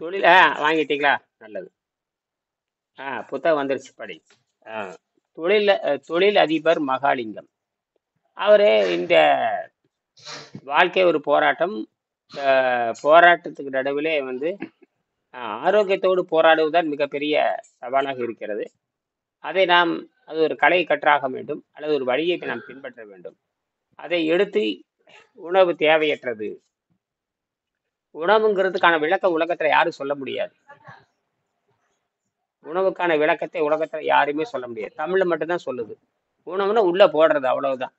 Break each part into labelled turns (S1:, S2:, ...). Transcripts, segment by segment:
S1: தொழில் வாங்கிட்டீங்களா? நல்லது. புத்தகம் வந்துருச்சு, படி. ஆ, தொழில் அதிபர் மகாலிங்கம். அவரு இந்த வாழ்க்கை ஒரு போராட்டம். போராட்டத்துக்கு நடுவிலே வந்து ஆரோக்கியத்தோடு போராடுவதுதான் மிகப்பெரிய சவாலாக இருக்கிறது. அதை நாம் அது ஒரு கலை கற்றாக வேண்டும், அல்லது ஒரு வழியை நாம் பின்பற்ற வேண்டும். அதை எடுத்து உணவு தேவையற்றது. உணவுங்கிறதுக்கான விளக்கம் உலகத்துல யாரும் சொல்ல முடியாது. உணவுக்கான விளக்கத்தை உலகத்துல யாருமே சொல்ல முடியாது. தமிழ்ல மட்டும்தான் சொல்லுது. உணவுனா உள்ள போடுறது, அவ்வளவுதான்.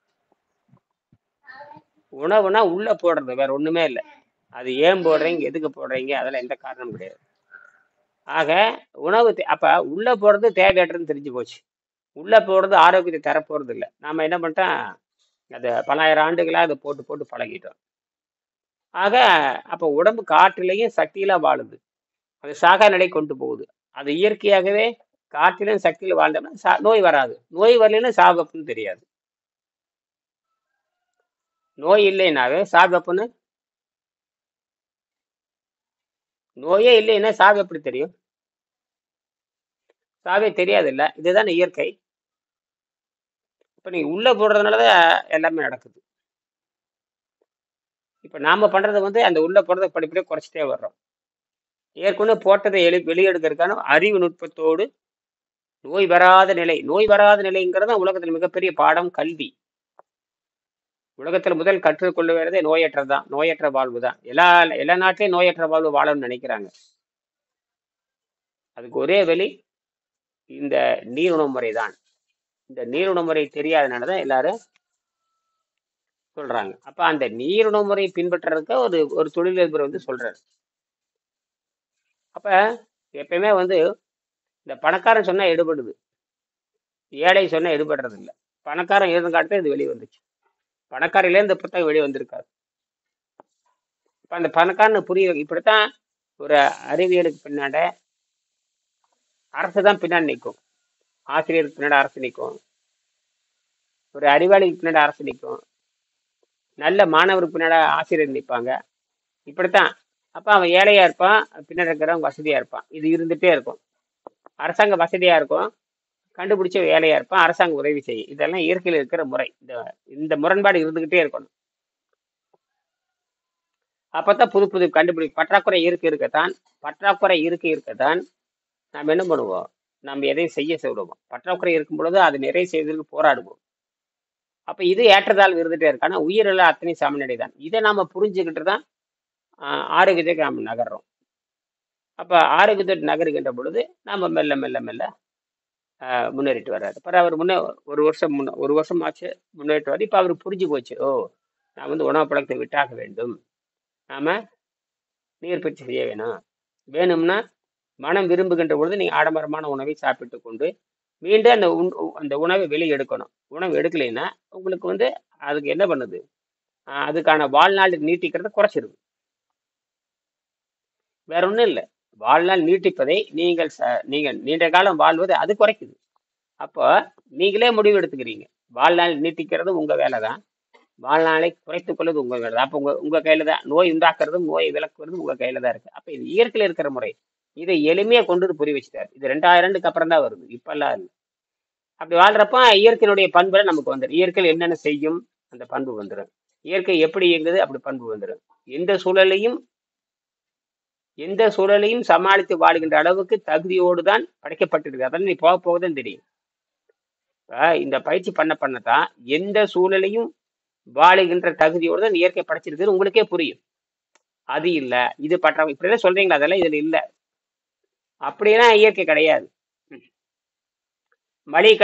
S1: உணவுனா உள்ள போடுறது, வேற ஒண்ணுமே இல்லை. அது ஏன் போடுறீங்க, எதுக்கு போடுறீங்க, அதெல்லாம் எந்த காரணமும் கிடையாது. ஆக அப்ப உள்ள போடுறது தேவையற்றதுன்னு தெரிஞ்சு போச்சு. உள்ள போடுறது ஆரோக்கியத்தை தரப்போறது இல்லை. நாம என்ன பண்ணிட்டோம், அதை பலாயிரம் ஆண்டுகளா அதை போட்டு போட்டு பழகிட்டோம். ஆக அப்ப உடம்பு காற்றிலையும் சக்தியில வாழுது. அது சாகா நிலை கொண்டு போகுது. அது இயற்கையாகவே காற்றிலும் சக்தியில வாழ்ந்தோம்னா நோய் வராது. நோய் வரலைன்னா சாகப்புன்னு தெரியாது. நோய் இல்லைன்னாவே சாகப்புன்னு, நோயே இல்லைன்னா சாவு எப்படி தெரியும்? சாவே தெரியாது இல்ல. இதுதானே இயற்கை. இப்ப நீங்க உள்ள போடுறதுனாலதான் எல்லாமே நடக்குது. இப்ப நாம பண்றது வந்து அந்த உள்ள போடுறத படிப்படியே குறைச்சிட்டே வர்றோம். ஏற்கனவே போட்டதை வெளியெடுக்கிறதுக்கான அறிவு நுட்பத்தோடு நோய் வராத நிலைங்கிறது உலகத்தில் மிகப்பெரிய பாடம், கல்வி. உலகத்துல முதல் கற்றுக்கொள்ள வேறதே நோயற்றதான், நோயற்ற வாழ்வு தான். எல்லா நாட்டிலையும் நோயற்ற வாழ்வு வாழணும்னு நினைக்கிறாங்க. அதுக்கு ஒரே வழி இந்த நீருணவு முறை தான். இந்த நீருணவு முறை தெரியாதனாலதான் எல்லாரும் சொல்றாங்க. அப்ப அந்த நீருணவு முறை பின்பற்றுறதுக்கு ஒரு ஒரு தொழிலதிபர் வந்து சொல்றாரு. அப்ப எப்பயுமே வந்து இந்த பணக்காரன் சொன்னா எடுபடுது, ஏழை சொன்னா எடுபடுறது இல்லை. பணக்காரன் எழுதும் காலத்துல இது வெளியே வந்துச்சு. பணக்காரிலே இந்த புத்தகம் வெளியே வந்திருக்காரு. இப்ப அந்த பணக்காரனு புரிய இப்படித்தான். ஒரு அறிவியலுக்கு பின்னாட அரசு தான் பின்னாடி நிற்கும். ஆசிரியருக்கு பின்னாடி அரசு நிற்கும். ஒரு அறிவாளிக்கு பின்னாடி அரசு நிற்கும். நல்ல மாணவருக்கு பின்னாடி ஆசிரியர் நிற்பாங்க. இப்படித்தான். அப்ப அவன் ஏழையா இருப்பான், பின்னாடி இருக்கிறவங்க வசதியா இருப்பான். இது இருந்துட்டே இருக்கும். அரசாங்கம் வசதியா இருக்கும், கண்டுபிடிச்ச வேலையா இருப்பான், அரசாங்கம் உதவி செய்யும். இதெல்லாம் இயற்கையில் இருக்கிற முறை. இந்த முரண்பாடு இருந்துகிட்டே இருக்கணும். அப்பதான் புது புது பற்றாக்குறை இருக்கத்தான் நாம் என்ன பண்ணுவோம், நம்ம எதையும் செய்ய சொல்லுவோம். பற்றாக்குறை இருக்கும் பொழுது அது நிறைய செய்வதற்கு போராடுவோம். அப்ப இது ஏற்றத்தாழ்வு இருந்துட்டே இருக்கு. ஆனா உயிரெல்லாம் அத்தனை சமநிலை தான். இதை நாம புரிஞ்சுக்கிட்டு தான் ஆரோக்கியத்துக்கு நாம் நகர்றோம். அப்ப ஆரோக்கியத்துக்கு நகருகின்ற பொழுது நாம மெல்ல மெல்ல மெல்ல முன்னேறிட்டு வர்றாரு. அப்புறம் அவர் ஒரு வருஷம் ஆச்சு முன்னேறிட்டு வர்றாரு. இப்ப அவருக்கு புரிஞ்சு போச்சு, ஓ, நான் வந்து உணவு பழக்கத்தை விட்டாக வேண்டும், நாம நீர் பயிற்சி செய்ய வேணும்னா மனம் விரும்புகின்ற பொழுது நீங்க ஆடம்பரமான உணவை சாப்பிட்டு கொண்டு மீண்டும் அந்த உணவை வெளியே எடுக்கணும். உணவு எடுக்கலைன்னா உங்களுக்கு வந்து அதுக்கு என்ன பண்ணுது, அதுக்கான வாழ்நாள் நீட்டிக்கிறத குறைச்சிருது. வேற ஒண்ணும் இல்லை. வாழ்நாள் நீட்டிப்பதை நீங்கள் நீண்ட காலம் வாழ்வதை அது குறைக்குது. அப்போ நீங்களே முடிவு எடுத்துக்கிறீங்க. வாழ்நாள் நீட்டிக்கிறது உங்க வேலை தான், வாழ்நாளை குறைத்துக் கொள்வது உங்க வேலை தான். அப்போ உங்க கையில தான். நோய் உண்டாக்குறதும் நோயை விளக்குறதும் உங்க கையில தான் இருக்கு. அப்ப இது இயற்கையில இருக்கிற முறை. இதை எளிமையா கொண்டு வந்து புரிய வச்சுட்டாரு. இது 2000 அப்புறம் தான் வருது, இப்பெல்லாம் இல்லை. அப்படி வாழ்றப்ப இயற்கையினுடைய பண்புல நமக்கு வந்துடும். இயற்கையில் என்னென்ன செய்யும் அந்த பண்பு வந்துடும். இயற்கை எப்படி இயங்குது அப்படி பண்பு வந்துடும். எந்த சூழலையும் சமாளித்து வாழ்கின்ற அளவுக்கு தகுதியோடு தான் படைக்கப்பட்டிருக்கு. அதெல்லாம் நீ போக போகதான் தெரியும். இந்த பயிற்சி பண்ணத்தான் எந்த சூழலையும் வாழுகின்ற தகுதியோடு தான் இயற்கை படைச்சிருக்கு உங்களுக்கே புரியும். அது இல்ல, இது பற்ற இப்படிதான் சொல்றீங்களா, அதெல்லாம் இதுல இல்ல. அப்படியெல்லாம் இயற்கை கிடையாது. மளிகை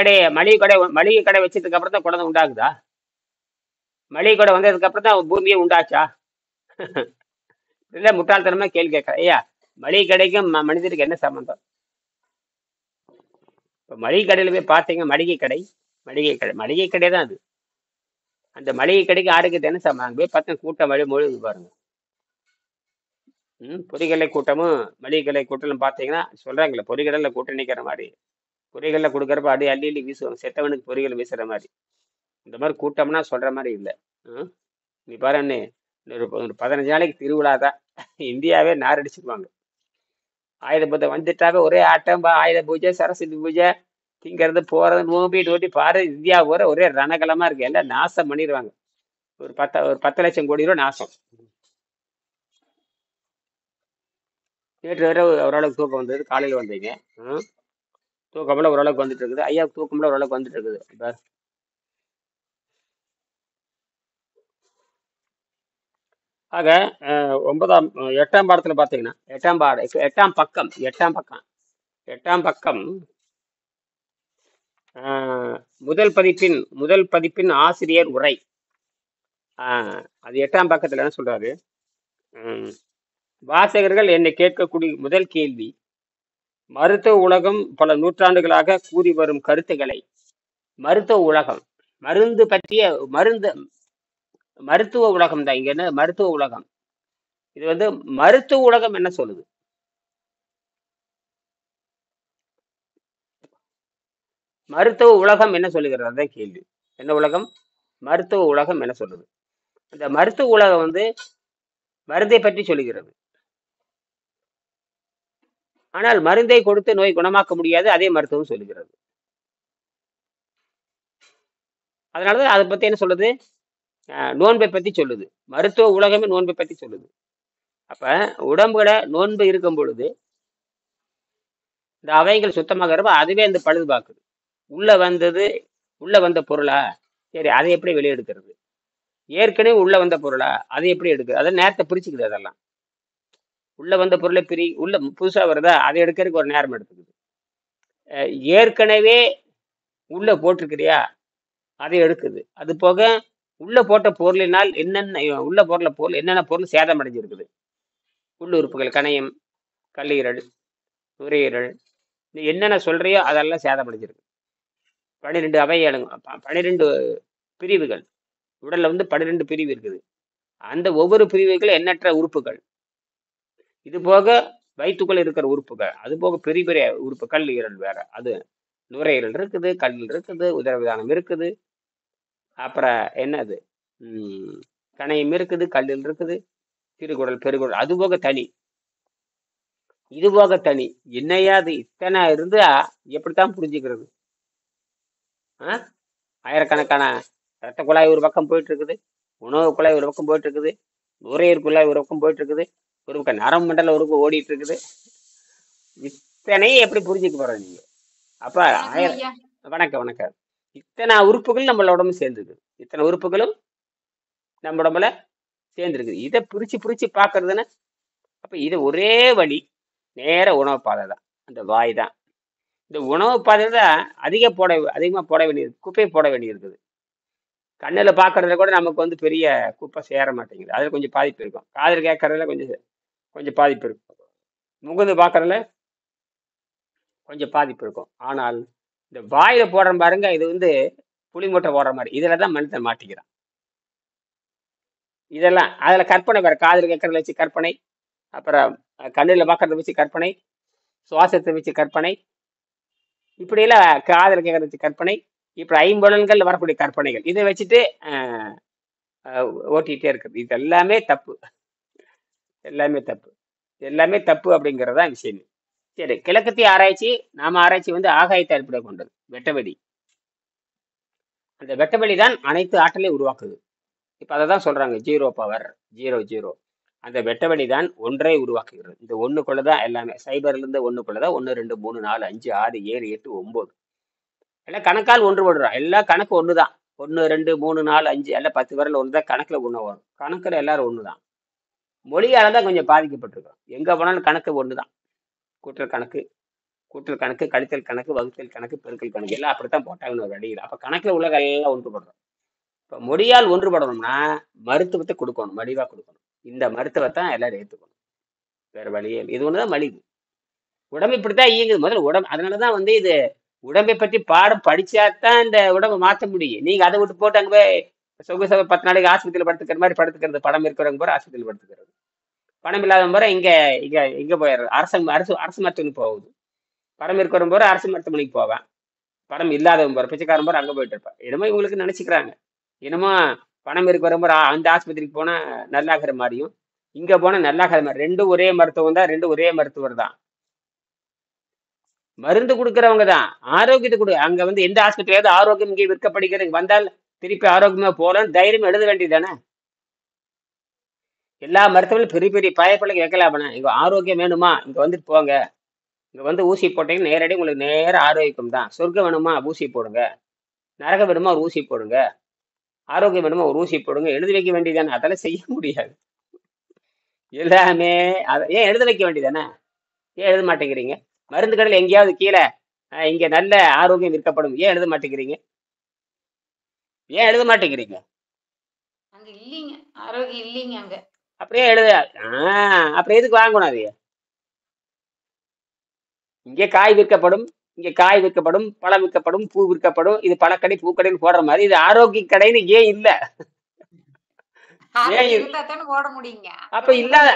S1: கடை வச்சதுக்கு அப்புறம் தான் குழந்தை உண்டாகுதா? மளிகை கடை வந்ததுக்கு அப்புறம் தான் பூமியே உண்டாச்சா? இல்ல, முட்டாள்தனமா கேள்வி கேட்கற. ஐயா, மளிகை கடைக்கும் மனிதருக்கு என்ன சம்பந்தம்? இப்ப மளிகை கடையில போய் பார்த்தீங்க, மளிகை கடை தான் அது. அந்த மளிகை கடைக்கு ஆரோக்கியத்தை என்ன சம்பந்தம்? போய் பார்த்தா கூட்டம் மொழி பாருங்க. பொறிகடலை கூட்டமும் மளிகை கூட்டலும் பார்த்தீங்கன்னா சொல்றாங்களே, பொறிகடல கூட்டம் நிக்கிற மாதிரி, பொறிகடல கொடுக்கறப்ப அடி அள்ளி வீசுவாங்க, செத்தவனுக்கு பொறிகள் வீசுற மாதிரி. இந்த மாதிரி கூட்டம்னா சொல்ற மாதிரி இல்லை. நீ பாரு, ஒரு 15 நாளைக்கு திருவிழா தான், இந்தியாவே நாரடிச்சுக்குவாங்க. ஆயுத பூஜை வந்துட்டாவே ஒரே ஆட்டம் ஆயுத பூஜை சரஸ்வதி பூஜை திங்கிறது போறது நோம்பி நோட்டி பாரு இந்தியா பூரா ஒரே ரணகலமா இருக்கு எல்லாம் நாசம் பண்ணிடுவாங்க. ஒரு 10 லட்சம் கோடி ரூபா நாசம். நேற்று வரை ஓரளவுக்கு தூக்கம் வந்தது, காலையில் வந்தீங்க. ம், தூக்கமெல்லாம் ஓரளவுக்கு வந்துட்டு இருக்குது ஐயா, தூக்கமெல்லாம் ஓரளவுக்கு வந்துட்டு இருக்குது இப்ப. ஆக ஒன்பதாம் 8ஆம் பாடத்துல பாத்தீங்கன்னா 8ஆம் பக்கம் 8ஆம் பக்கம் அஹ், முதல் பதிப்பின் ஆசிரியர் உரை. அது 8ஆம் பக்கத்துல என்ன சொல்றாரு? ம், வாசகர்கள் என்னை கேட்கக்கூடிய முதல் கேள்வி, மருத்துவ உலகம் பல நூற்றாண்டுகளாக கூறி வரும் கருத்துக்களை, மருத்துவ உலகம் மருந்து பற்றிய மருந்து மருத்துவ உலகம் தான் இங்க என்ன மருத்துவ உலகம், இது வந்து மருத்துவ உலகம் என்ன சொல்லுது? மருத்துவ உலகம் என்ன சொல்லுகிறது? அதான் கேள்வி. என்ன உலகம்? மருத்துவ உலகம் என்ன சொல்லுது? இந்த மருத்துவ உலகம் வந்து மருந்தை பற்றி சொல்லுகிறது. ஆனால் மருந்தை கொடுத்து நோய் குணமாக்க முடியாது, அதே மருத்துவம் சொல்லுகிறது. அதனாலதான் அதை பத்தி என்ன சொல்லுது? நோன்பை பத்தி சொல்லுது. மருத்துவ உலகமே நோன்பை பத்தி சொல்லுது. அப்ப உடம்புல நோன்பு இருக்கும் பொழுது இந்த அவைகள் சுத்தமாக இருப்ப அதுவே அந்த பழுது பார்க்குது. உள்ள வந்த பொருளா, சரி அதை எப்படி வெளியே எடுக்கிறது? ஏற்கனவே உள்ள வந்த பொருளா, அதை எப்படி எடுக்குது? அதை நேரத்தை பிரிச்சுக்குது. அதெல்லாம் உள்ள வந்த பொருளை உள்ள புதுசா வருதா, அதை எடுக்கிறதுக்கு ஒரு நேரம் எடுத்துக்குது. ஏற்கனவே உள்ள போட்டிருக்கிறியா, அதை எடுக்குது. அது போக உள்ள போட்ட பொருளினால் உள்ள பொருள் என்னென்ன பொருள் சேதம் அடைஞ்சிருக்குது? உள்ளுறுப்புகள், கணையம், கல்லீரல், நுரையீரல், நீ என்னென்ன சொல்றியோ அதெல்லாம் சேதம் அடைஞ்சிருக்கு. 12 அவைகளுங்க, 12 பிரிவுகள். உடல்ல வந்து 12 பிரிவு இருக்குது. அந்த ஒவ்வொரு பிரிவுகளும் எண்ணற்ற உறுப்புகள். இது போக வயிற்றுக்குள்ள இருக்கிற உறுப்புகள், அது போக பெரிய பெரிய உறுப்பு, கல்லீரல் வேற, அது நுரையீரல் இருக்குது, கல்லீரல் இருக்குது, உதரவிதானம் இருக்குது, அப்புறம் என்னது கணையம் இருக்குது, கல்லீரல் இருக்குது, சிறுகுடல், பெருகுடல், அது போக தனி, இது போக தனி. என்னையாது இத்தனை இருந்தா எப்படித்தான் புரிஞ்சுக்கிறது? ஆயிரக்கணக்கான ரத்த குழாய் ஒரு பக்கம் போயிட்டு இருக்குது, உணவு குழாய் ஒரு பக்கம் போயிட்டு இருக்குது, நுரையீரல் குழாய் ஒரு பக்கம் போயிட்டு இருக்குது, ஒரு பக்கம் நரம்பு மண்டலம் ஒரு பக்கம் ஓடிட்டு இருக்குது. இத்தனையும் எப்படி புரிஞ்சுக்க போறது நீங்க? அப்ப வணக்கம் வணக்கம். இத்தனை உறுப்புகள் நம்மள உடம்பு சேர்ந்துருக்குது, இத்தனை உறுப்புகளும் நம்ம உடம்புல சேர்ந்துருக்குது. இதை பிரிச்சு பாக்குறதுன்னு அப்ப இது ஒரே வழி, நேர உணவு பாதை தான், அந்த வாய் தான். இந்த உணவு பாதையில தான் அதிகமா போட வேண்டியது, குப்பை போட வேண்டியிருக்குது. கண்ணுல பாக்குறதுல கூட நமக்கு வந்து பெரிய குப்பை சேர மாட்டேங்குது, அதுல கொஞ்சம் பாதிப்பு இருக்கும். காதில் கேட்கறதுல கொஞ்சம் பாதிப்பு இருக்கும். முகந்து பாக்குறதுல கொஞ்சம் பாதிப்பு இருக்கும். ஆனால் இந்த வாயில போடுற பாருங்க, இது வந்து புளி மூட்டை போடுற மாதிரி, இதுலதான் மனுஷன் மாட்டிக்கிறான். இதெல்லாம் அதுல கற்பனை வேற, காதில் கேட்கறத வச்சு கற்பனை, அப்புறம் கண்ணுல பாக்குறத வச்சு கற்பனை, சுவாசத்தை வச்சு கற்பனை, இப்படி எல்லாம் காதல் கேட்கறத வச்சு கற்பனை, இப்படி 5 வரக்கூடிய கற்பனைகள், இதை வச்சுட்டு ஓட்டிகிட்டே இருக்குது. இது எல்லாமே தப்பு, எல்லாமே தப்பு, எல்லாமே தப்பு அப்படிங்கிறதா விஷயம். சரி, கிழக்கத்திய ஆராய்ச்சி, ஆராய்ச்சி வந்து ஆகாயத்தை அடிப்படை கொண்டது, வெட்டவெளி. அந்த வெட்டவெளி தான் அனைத்து ஆற்றலையும் உருவாக்குது. இப்ப அதை தான் சொல்றாங்க, 0 பவர் 0 அந்த வெட்டவெளி தான் ஒன்றை உருவாக்குகிறது. இந்த ஒண்ணுக்குள்ளதான் எல்லாமே, சைபர்ல இருந்து ஒண்ணுக்குள்ளதான் 1 2 3 4 5 6 7 8 9 எல்லாம் கணக்கால் ஒன்றுபடுறோம். எல்லாம் கணக்கு ஒண்ணுதான். 1 2 3 4 5 எல்லாம் 10 விரல் ஒண்ணுதான், கணக்குல ஒண்ணு வரும். கணக்குல எல்லாரும் ஒண்ணுதான். மொழியால தான் கொஞ்சம் பாதிக்கப்பட்டிருக்கோம். எங்க போனாலும் கணக்கு ஒண்ணுதான். கூட்டல் கணக்கு, கழித்தல் கணக்கு, வகுத்தல் கணக்கு, பெருக்கல் கணக்கு, எல்லாம் அப்படித்தான் போட்டாங்கன்னு ஒரு அடியில். அப்ப கணக்குல உலக எல்லாம் ஒன்றுபடுறோம். இப்ப மொழியால் ஒன்றுபடணும்னா மருத்துவத்தை கொடுக்கணும், மலிவா கொடுக்கணும். இந்த மருத்துவத்தான் எல்லாரும் ஏற்றுக்கணும், வேற வழியே. இது ஒண்ணுதான் மலிவு. உடம்பு இப்படித்தான் இயங்குது முதல்ல உடம்பு. அதனாலதான் வந்து இது உடம்பை பற்றி பாடம் படிச்சாதான் இந்த உடம்பை மாற்ற முடியும். நீங்க அதை விட்டு போட்டு அங்க போய் சொகுச 10 நாளைக்கு ஆஸ்பத்திரியில் படுத்துக்கிற மாதிரி படுத்துக்கிறது. பணம் இருக்கிறவங்க போற ஆஸ்பத்திரியில் படுத்துக்கிறது, பணம் இல்லாத போற இங்க இங்க இங்க போயிடுறது, அரசு மருத்துவமனைக்கு போகுது. பணம் இருக்கிறவங்க போற அரசு மருத்துவமனைக்கு போவேன், பணம் இல்லாதவங்க போற பிச்சைக்காரன் போற அங்க போயிட்டு இருப்பேன். என்னமோ இவங்களுக்கு நினைச்சுக்கிறாங்க, என்னமோ பணம் இருக்கிறவங்க போற அந்த ஆஸ்பத்திரிக்கு போனா நல்லாகிற மாதிரியும், இங்க போனா நல்லாகிற மாதிரி. ரெண்டும் ஒரே மருத்துவம் தான், ரெண்டும் ஒரே மருத்துவர் தான். மருந்து கொடுக்கறவங்க தான் ஆரோக்கியத்தை கொடு. அங்க வந்து எந்த ஹாஸ்பிட்டலாவது ஆரோக்கியம் இங்கே விற்கப்படுகிறது வந்தால் திருப்பி ஆரோக்கியமா போகலான்னு தைரியம் எழுத வேண்டியதானே. எல்லா மருத்துவர்களும் பெரிய பெரிய பயப்பிள்ளைங்க வைக்கலாமண்ணே. இங்க ஆரோக்கியம் வேணுமா இங்க வந்துட்டு போங்க, இங்க வந்து ஊசி போட்டீங்கன்னா நேரடி உங்களுக்கு நேர ஆரோக்கியம் தான். சொர்க்கம் வேணுமா ஊசி போடுங்க, நரகம் வேணுமா ஒரு ஊசி போடுங்க, ஆரோக்கியம் வேணுமா ஒரு ஊசி போடுங்க எழுதி வைக்க வேண்டியதானே. அதெல்லாம் செய்ய முடியாது. எல்லாமே அதை ஏன் எழுத வைக்க வேண்டியதானே. ஏன் எழுத மாட்டேங்கிறீங்க? மருந்து கடையில் எங்கேயாவது கீழே இங்க நல்ல ஆரோக்கியம் விற்கப்படும் ஏன் எழுத மாட்டேங்கிறீங்க? ஏன் எழுத மாட்டேங்கிறீங்க?
S2: அங்க இல்லைங்க, ஆரோக்கியம் இல்லைங்க அங்க.
S1: அப்படியே எழுத அப்புறம் எதுக்கு வாங்கணும் அது? இங்கே காய் விற்கப்படும், இங்கே காய் விற்கப்படும், பழம் விற்கப்படும், பூ விற்கப்படும். இது பழக்கடை பூக்கடைன்னு போடுற மாதிரி இது ஆரோக்கிய கடைன்னு ஏன் இல்ல? ஏன்
S2: ஆரோக்கியம்
S1: இல்ல?
S2: இருந்தா தானே ஓட முடியுங்க.
S1: அப்ப இல்லாத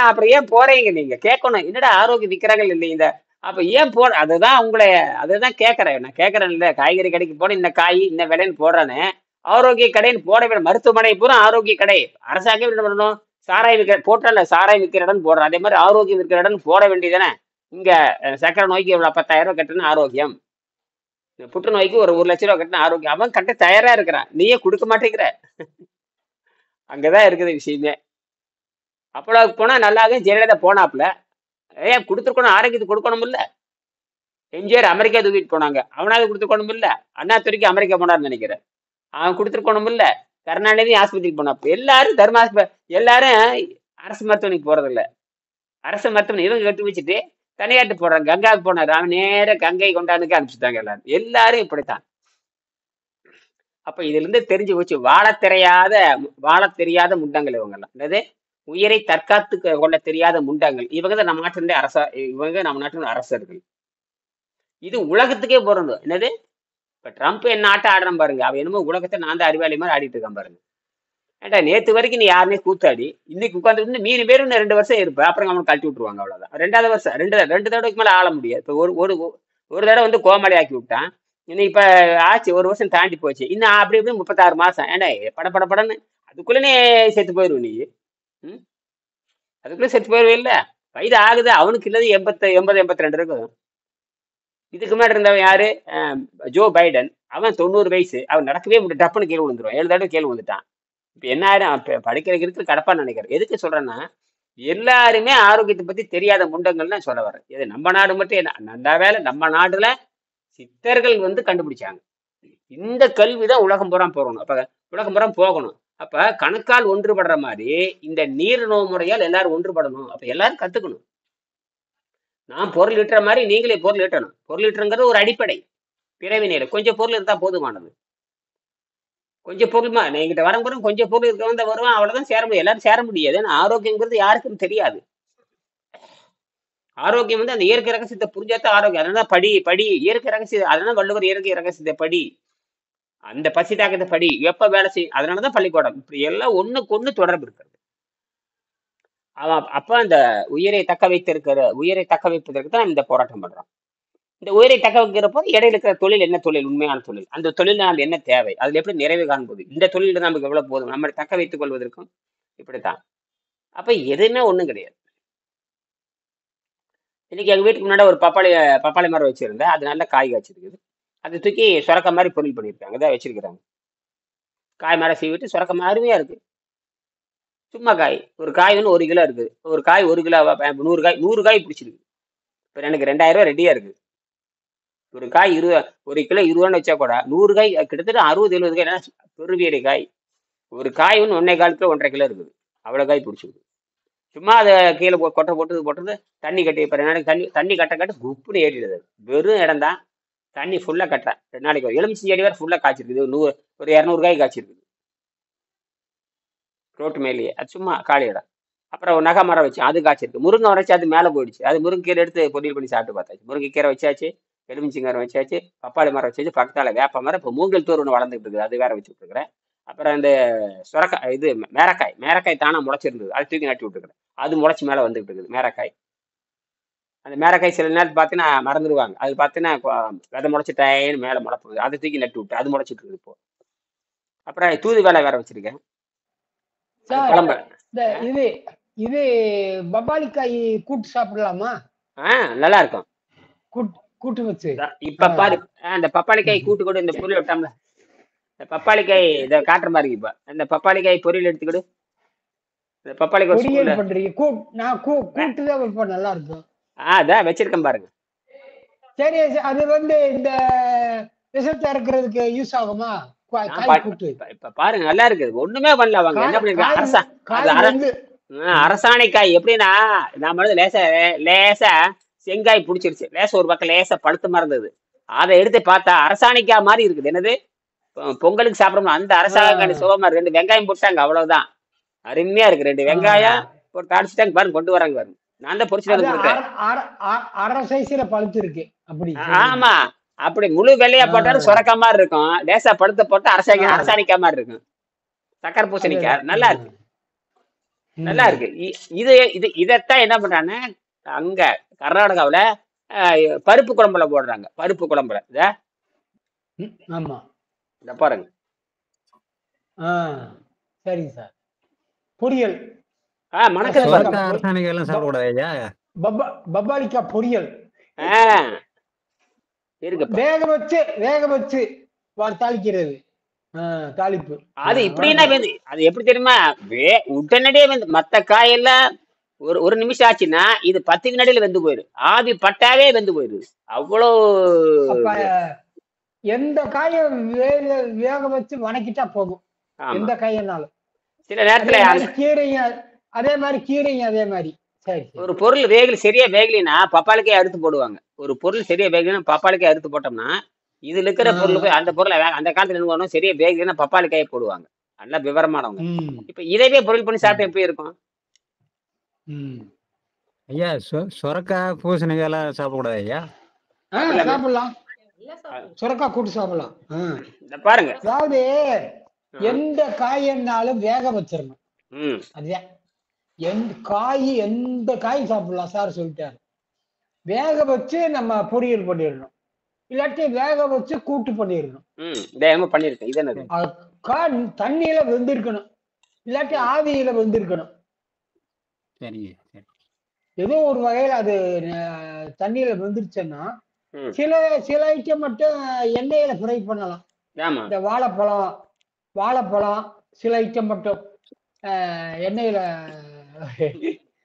S1: அப்புறம் ஏன் போறீங்க நீங்க? கேட்கணும், என்னடா ஆரோக்கியம் விற்கிறார்கள் இல்லை இந்த அப்ப ஏன் போற அதுதான் உங்களை அதுதான் கேட்கறேன். நான் கேட்கறேன் இல்ல, காய்கறி கடைக்கு போன இந்த காய் இந்த விலைன்னு போடுறானே, ஆரோக்கிய கடைன்னு போட வேணும். மருத்துவமனை பூரா ஆரோக்கிய கடை. அரசாங்கம் என்ன பண்ணணும்? சாராயம் விற்கிற போட்டால சாராயம் விற்கிற இடம் போடுறோம், அதே மாதிரி ஆரோக்கியம் விற்கிற இடம் போட வேண்டியதானே. இங்க சக்கரை நோய்க்கு எவ்வளவு 10,000 கட்டணும் ஆரோக்கியம், இந்த புற்றுநோய்க்கு ஒரு 1,00,000 கட்டணும் ஆரோக்கியம். அவன் கட்ட தயாரா இருக்கிறான், நீயே கொடுக்க மாட்டேங்கிற. அங்கதான் இருக்குது விஷயமே. அப்போலாவுக்கு போனா நல்லாவே ஜெயலலிதா போனாப்புல, ஏன் கொடுத்துருக்கணும், ஆரோக்கியத்துக்கு கொடுக்கணும் இல்ல. எம்ஜிஆர் அமெரிக்கா தூக்கிட்டு போனாங்க, அவனாவது கொடுத்துருக்கணும் இல்ல. அண்ணாதுரைக்கு அமெரிக்கா போனார்னு நினைக்கிறேன், அவன் கொடுத்துருக்கணும் இல்ல. கருணாநிதி ஆஸ்பத்திரிக்கு போனாப்ப எல்லாரும் எல்லாரும் அரசு மருத்துவமனைக்கு போறது இல்ல. அரசு மருத்துவமனை இவங்க கட்டி வச்சுட்டு தனியாட்டு போடுறாங்க. கங்காவுக்கு போனாரு, அவன் நேர கங்கை கொண்டாந்துக்கு அனுப்பிச்சுட்டாங்க எல்லாரும். எல்லாரும் இப்படித்தான். அப்ப இதுல இருந்து தெரிஞ்சு போச்சு, வாழத் தெரியாத முண்டங்கள் இவங்க எல்லாம். என்னது? உயிரை தற்காத்து கொள்ள தெரியாத முண்டங்கள் இவங்க தான் நம்ம நாட்டினுடைய இவங்க நம்ம நாட்டினுடைய அரசர்கள். இது உலகத்துக்கே பொருந்தும். என்னது? இப்ப ட்ரம்ப் என்ன ஆட்டம் ஆடுறான் பாருங்க, அவன் என்னமோ உலகத்தை நான் தான் அறிவாளி மாதிரி ஆடிட்டு இருக்கான் பாருங்க. ஏன்டா நேத்து வரைக்கும் நீ யாருனே கூத்தாடி இன்னைக்கு உட்காந்து மீன் பேர் 2 வருஷம் இருப்ப, அப்புறம் அவனுக்கு கழட்டி விட்டுருவாங்க. அவ்வளவுதான். 2வது வருஷம் ரெண்டு தடவைக்கு மேல ஆள முடியாது. இப்ப ஒரு தடவை வந்து கோமாளி ஆக்கி விட்டான். இன்னும் இப்ப ஆச்சு 1 வருஷம் தாண்டி போச்சு. இன்னும் அப்படி இப்படி 36 மாசம். ஏன்டா படன்னு அதுக்குள்ள நீ செத்து போயிருவ நீ. அதுக்குள்ள செத்து போயிருவே இல்ல. வயது ஆகுது, அவனுக்கு இல்லது 80 82 இருக்கும். இதுக்கு மேல இருந்தவன் யாரு? Joe Biden. அவன் 90 வயசு, அவன் நடக்கவே முடியும், டப்புன்னு கீழே விழுந்துருவான். 7 தடவை கீழே விழுந்துட்டான். இப்ப என்ன ஆயிரம் படிக்கிறதுக்கு கடப்பான்னு நினைக்கிறேன். எதுக்கு சொல்றேன்னா, எல்லாருமே ஆரோக்கியத்தை பத்தி தெரியாத முண்டங்கள்னு சொல்ல வரேன். இது நம்ம நாடு மட்டும் என்ன, நல்ல வேலை நம்ம நாடுல சித்தர்கள் வந்து கண்டுபிடிச்சாங்க. இந்த கல்விதான் உலகம் பூரா போகணும். அப்ப உலகம் பூரா போகணும். அப்ப கணக்கால் ஒன்றுபடுற மாதிரி இந்த நீர் முறையால் எல்லாரும் ஒன்றுபடணும். அப்ப எல்லாரும் கத்துக்கணும். நான் பொருள் ஈட்டுற மாதிரி நீங்களே பொருள் ஈட்டணும். பொருள் ஈட்டுங்கிறது ஒரு அடிப்படை. பிறவி நேரம் கொஞ்சம் பொருள் இருந்தா போதுமானது. கொஞ்சம் பொருள்மா என்கிட்ட வரம்புறம் கொஞ்சம் பொருள் இருக்க வந்த வருவான், அவ்வளவுதான் சேர முடியும். எல்லாரும் சேர முடியாது. ஏன்னா ஆரோக்கியங்கிறது யாருக்கும் தெரியாது. ஆரோக்கியம் வந்து அந்த இயற்கை ரகசியத்தை புரிஞ்சாதான் ஆரோக்கியம். அதனால படி இயற்கை ரகசியம். அதனால வள்ளுவர் இயற்கை ரகசியத்தை படி, அந்த பசி தாக்கத்தை படி, எப்ப வேலை செய்யும். அதனாலதான் பள்ளிக்கூடம். இப்படி எல்லாம் ஒண்ணுக்கு ஒண்ணு தொடர்பு இருக்கிறது. அவன் அப்ப அந்த உயிரை தக்க வைப்பதற்கு தான் இந்த போராட்டம் பண்றான். இந்த உயிரை தக்க வைக்கிறப்போ இடையில இருக்கிற தொழில் என்ன தொழில், உண்மையான தொழில், அந்த தொழில் நாம் என்ன தேவை, அதுல எப்படி நிறைவு காண்பது, இந்த தொழில் நமக்கு எவ்வளவு போதும், நம்மளை தக்க வைத்துக் கொள்வதற்கும் இப்படித்தான். அப்ப எதுவுமே ஒண்ணும் கிடையாது. இன்னைக்கு எங்க வீட்டுக்கு முன்னாடி ஒரு பப்பாளி மரம் வச்சிருந்தேன். அது நல்ல காய் காய்ச்சிருக்குது. அதை தூக்கி சுரக்க மாதிரி பொருள் பண்ணியிருக்காங்க, இதை வச்சிருக்கிறாங்க. காய் மரம் சீவிட்டு சுரக்க மாதிரி அருமையா இருக்கு. சும்மா காய், ஒரு காய் வந்து 1 கிலோ இருக்குது. ஒரு காய் 1 கிலோ 100 காய் பிடிச்சிருக்கு. இப்ப எனக்கு 2000 ரூபாய் ரெடியா இருக்கு. ஒரு காய் 1 கிலோ 20 ரூபான்னு வச்சா கூட 100 காய் கிட்டத்தட்ட 60 70 காய். பெருவியடி காய். ஒரு காய் வந்து 1.25 கிலோ 1.5 கிலோ இருக்குது. அவ்வளவு காய் பிடிச்சிருக்கு. சும்மா அதை கீழே கொட்டை போட்டது தண்ணி கட்டி இப்ப 2 நாளைக்கு தண்ணி கட்ட குப்புன்னு ஏறிடுது. வெறும் இடம் தான், தண்ணி ஃபுல்லா கட்டுறேன். 2 நாளைக்கு எலுமிச்சை செடி வேற ஃபுல்லா காய்ச்சிருக்குது. ஒரு 200 காய் காய்ச்சிருக்குது ரோட்டு மேலேயே. அது சும்மா காலி இடம். அப்புறம் நகை மரம் வச்சு அது காய்ச்சிருக்கு. முருங்கை வரைச்சு அது மேலே போயிடுச்சு. அது முருங்கைக்கீரை எடுத்து பொரியல் பண்ணி சாப்பிட்டு பார்த்தாச்சு. முருங்கைக்கீரை வச்சாச்சு, எலுமிச்சை மரம் வச்சாச்சு, பப்பாளி மரம் வச்சாச்சு, பக்கத்தால வேப்ப மரம், இப்போ மூங்கில் தூர் ஒன்று வளர்ந்துட்டு இருக்குது, அது வேற வச்சுட்டு இருக்கிறேன். அப்புறம் இந்த சுரக்காய், இது மேரக்காய் தானே முளைச்சிருந்தது, அது தூக்கி நட்டி விட்டுருக்குறேன். அது முளைச்சி மேலே வந்துகிட்டு இருக்குது மேரக்காய். அந்த மேரக்காய் சில நேரத்தில் பார்த்தீங்கன்னா மறந்துடுவாங்க. அது பார்த்தீங்கன்னா விதை முளைச்சிட்டாயின்னு மேலே முளைப்புது, அதை தூக்கி நட்டு விட்டு அது முளைச்சிட்டு இருக்குது இப்போ. அப்புறம் தூது வேலை வேற வச்சிருக்கேன்.
S3: இது பப்பாளிக்காய் கூட்டு சாப்பிடலாமா?
S1: நல்லா இருக்கும்.
S3: கூட்டு வச்சு.
S1: இப்ப பாரு, அந்த பப்பாளிக்காய் கூட்டு கூட இந்த பொரியல் விட்டாமல, இந்த பப்பாளிக்காய் இதை காட்டுற மாதிரி இப்ப இந்த பப்பாளிக்காய் பொரியல் எடுத்துக்கிடு. இந்த பப்பாளிக்காய் ஒரு ஸ்பூன்ல
S3: பொரியல் பண்றீங்க? நான் கூட்டு தான் வைப்பேன், நல்லா இருக்கும்.
S1: அதான் வச்சிருக்கேன் பாருங்க.
S3: சரி, அது இந்த விஷத்தை இறக்குறதுக்கு யூஸ் ஆகுமா? காய் கூட்டு
S1: இப்ப பாருங்க, நல்லா இருக்குது. ஒண்ணுமே பண்ணல. அவங்க என்ன பண்ணிருக்காங்க, அரசாணைக்காய் எப்படின்னா, நாம வந்து லேசா லேசா செங்காய் பிடிச்சிருச்சு, லேசா ஒரு பக்கம் லேசா பழுத்த மாதிரி இருந்தது. அதை எடுத்து பார்த்தா அரசாணைக்காய் மாதிரி இருக்குது. என்னது, பொங்கலுக்கு சாப்பிடணும் அந்த அரசாங்காய் சுகமா 2 வெங்காயம் போட்டாங்க, அவ்வளவுதான். அருமையா இருக்கு. 2 வெங்காயம் போட்டு தாளிச்சுட்டாங்க பாருங்க, கொண்டு வராங்க பாருங்க. நான் தான் பொரிச்சுட்டு வந்து கொடுத்தேன்.
S3: அரை சைஸ்ல பழுத்து இருக்கு அப்படி.
S1: ஆமா, அப்படி முழு வெள்ளையா போட்டாலும் சொரக்கா மாதிரி இருக்கும், லேசா பழுத்த போட்டு அரசாணிக்காய் மாதிரி இருக்கும். சக்கரை பூசணிக்காய் நல்லா இருக்கு, நல்லா இருக்கு. இதைத்தான் என்ன பண்றாங்க அங்க கர்நாடகாவுல, பருப்பு குழம்புல போடுறாங்க. பருப்பு குழம்புல இத பாருங்க.
S3: சரிங்க சார். பொரியல் பப்பாளிக்காய் பொரியல் வேக வச்சு தாளிக்கிறது, தாளிப்பு.
S1: அது இப்படின்னா அது எப்படி தெரியுமா, உடனடியே மத்த காயெல்லாம் ஒரு நிமிஷம் ஆச்சுன்னா இது 10 வினாடியில வெந்து போயிரு. ஆவி பட்டாவே வெந்து போயிரு. அவ்வளவு
S3: எந்த காயை வேக வச்சு வணக்கிட்டா போதும், எந்த காயனாலும்.
S1: சில நேரத்துல
S3: கீரையும் அதே மாதிரி, கீரையும் அதே மாதிரி.
S1: ஒரு பொருள் சரியா வேகலினா பப்பாளிக்காய் அறுத்து போடுவாங்க. ஒரு பொருள் சரியா வேகலைன்னா பப்பாளிக்காய் அறுத்து போட்டோம்னா, இதுல இருக்கிற பொருள் போய் அந்த பொருளை அந்த காலத்துல என்ன பண்ணுவோம், சரியா வேகலைன்னா பப்பாளிக்காயை போடுவாங்க. நல்லா விவரமானவங்க. இப்ப இதவே பொருள் பண்ணி சாப்பிட்டு எப்படி இருக்கும்
S4: ஐயா? சொரக்காய் பூசணிக்காய் எல்லாம் சாப்பிடக்கூடாது ஐயா?
S3: சாப்பிடலாம், சொரக்காய் கூட்டு சாப்பிடலாம்.
S1: பாருங்க,
S3: அதாவது எந்த காயன்னாலும் வேக வச்சிடணும். அதுதான் எந்த காய் சாப்பிடலாம் சார் சொல்லிட்டாரு. வேக வச்சு நம்ம பொரியல் பண்ணிடணும், இல்லாட்டி வேக வச்சு கூட்டு பண்ணிடணும். தண்ணியில வெந்திருக்கணும், இல்லாட்டி ஆவியில வெந்திருக்கணும். ஏதோ ஒரு வகையில அது தண்ணியில வெந்துருச்சுன்னா சில ஐட்டம் மட்டும் எண்ணெயில ஃப்ரை பண்ணலாம். இந்த வாழைப்பழம் சில ஐட்டம் மட்டும் எண்ணெயில,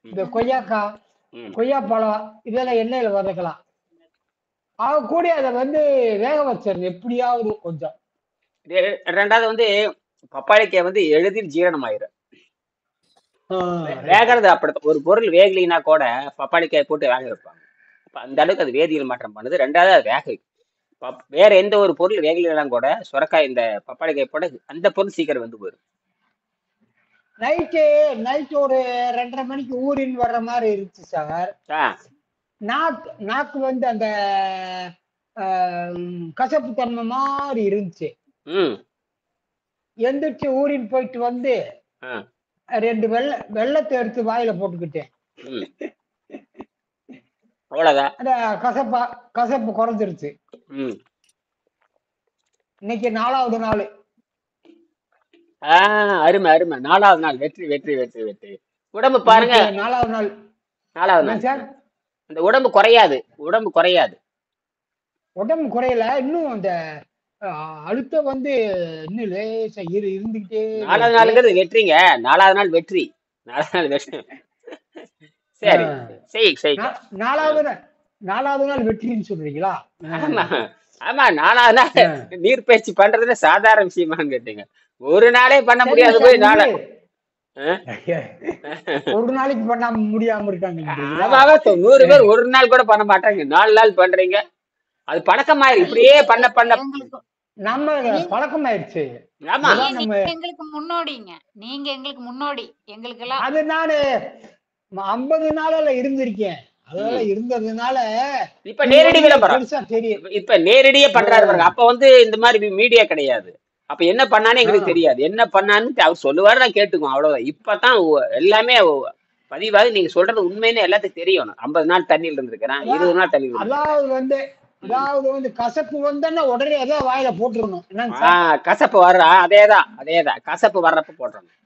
S3: இந்த கொய்யாப்பழம் இதெல்லாம் எண்ணெயில வதக்கலாம். கூட அதை வேக வச்சிருங்க எப்படியாவது கொஞ்சம்.
S1: ரெண்டாவது பப்பாளிக்காய் எளிதில் ஜீரணம் ஆயிரும். வேகிறது அப்படித்தான். ஒரு பொருள் வேகலினா கூட பப்பாளிக்காய் போட்டு வேக வைப்பாங்க. அந்த அளவுக்கு அது வேதியியல் மாற்றம் பண்ணுது. ரெண்டாவது அது வேக வேற எந்த ஒரு பொருள் வேகலாம் கூட சுரக்காய் இந்த பப்பாளிக்காய் போட அந்த பொருள் சீக்கிரம் வந்து போயிடும்.
S3: நைட்டு ஒரு 2:30 மணிக்கு ஊரின் வர்ற மாதிரி இருந்துச்சு சார். நாக்கு அந்த கசப்பு தன்மை மாதிரி இருந்துச்சு. எந்திரிச்சு ஊரின் போயிட்டு 2 வெள்ளத்தை எடுத்து வாயில போட்டுக்கிட்டேன். அந்த கசப்பு குறைஞ்சிருச்சு. இன்னைக்கு 4வது நாள்.
S1: அருமை அருமை. 4வது நாள். வெற்றி வெற்றி வெற்றி வெற்றி. உடம்பு பாருங்க,
S3: 4வது நாள்.
S1: 4வது நாள் சார். அந்த உடம்பு குறையாது, உடம்பு குறையாது.
S3: உடம்பு குறையல, இன்னும் அந்த அழுத்தம் இன்னும் லேசா இருந்துகிட்டே.
S1: 4வது நாளுங்கிறது வெற்றிங்க. 4வது நாள் வெற்றி. 4வது நாள் வெற்றி. சரி சரி.
S3: 4வது நாள் வெற்றின்னு சொல்றீங்களா?
S1: ஆமா ஆமா. 4வது நாள் நீர் பயிற்சி பண்றதுல சாதாரண விஷயமான்னு கேட்டீங்க. ஒரு நாளே பண்ண முடியாது போய் 4
S3: ஒரு நாளைக்கு பண்ண முடியாம இருக்காங்க.
S1: 100 பேர் ஒரு நாள் கூட பண்ண மாட்டாங்க, 4 நாள் பண்றீங்க. அது பழக்கமாயிரு. இப்படியே பண்ண பண்ண
S3: நம்ம பழக்கமாயிருச்சு.
S1: ஆமா,
S2: எங்களுக்கு முன்னோடிங்க. நீங்க எங்களுக்கு முன்னோடி. எங்களுக்கு எல்லாம்
S3: அது நானு 50 நாள்ல இருந்திருக்கேன். அதெல்லாம் இருந்ததுனால
S1: இப்ப நேரடி விளம்பரம் தெரியும். இப்ப நேரடியே பண்றாரு பாருங்க. அப்ப இந்த மாதிரி மீடியா கிடையாது. அப்ப என்ன பண்ணான்னு எங்களுக்கு தெரியாது. என்ன பண்ணான்னு அவர் சொல்லுவாரு, நான் கேட்டுக்குவோம், அவ்வளவுதான். இப்பதான் எல்லாமே பதிவாக நீங்க சொல்றது உண்மைன்னு எல்லாத்துக்கும் தெரியணும். 50 நாள் தண்ணியில் இருந்திருக்கிறேன், 20 நாள் தண்ணி.
S3: அதாவது கசப்பு வந்தா உடனே ஏதாவது வாயில போட்டுருணும்.
S1: கசப்பு வர்றா, அதேதான் கசப்பு வர்றப்ப போட்டுறணும்.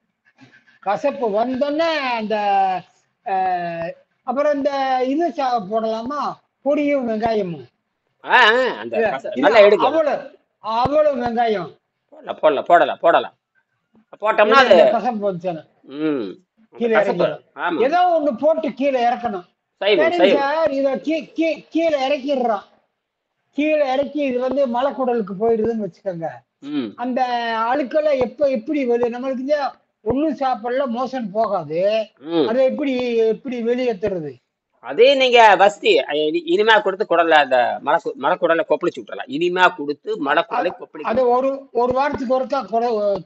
S3: கசப்பு வந்தோன்னே அந்த அப்புறம் இந்த இது போடலாமா, பொடியும் வெங்காயமும்
S1: ஆ ஆ, அந்த
S3: இல்ல இது
S1: நல்லா எடுக்கணும்.
S3: அவ்வளவு அவ்வளவு வெங்காயம்
S1: போடலாம் போடலாம் போடலாம் போட்டோம்னா
S3: ஏன்னா
S1: அது
S3: இந்த கசப்பு வந்துச்சுன்னா
S1: ம் அந்த
S3: கீழே
S1: கசப்பு.
S3: இறக்கிடும்.
S1: ஆமா
S3: ஏதோ ஒண்ணு போட்டு கீழே இறக்கணும்.
S1: சைவம்
S3: சரிங்க
S1: சைவம்.
S3: சார், இத கீழே இறக்கிடுறான். கீழே இறக்கி இது வந்து மலைக்குடலுக்கு போயிடுதுன்னு வச்சுக்கோங்க.
S1: ம்
S3: அந்த அழுக்கெல்லாம் எப்படி வெளியே நம்மளுக்கு ஒண்ணும் சாப்பிடல, மோஷன் போகாது.
S1: ம்
S3: அதை எப்படி எப்படி வெளியேற்றுறது?
S1: அதே நீங்க வசதி இனிமே கொடுத்து குடல அந்த மலக்குடலை கொப்பளிச்சு விட்டுறலாம். இனிமே கொடுத்து மலக்குடலை
S3: அது
S1: கொப்பளிக்கணும்.
S3: ஒரு ஒரு வாரத்துக்கு ஒருக்கா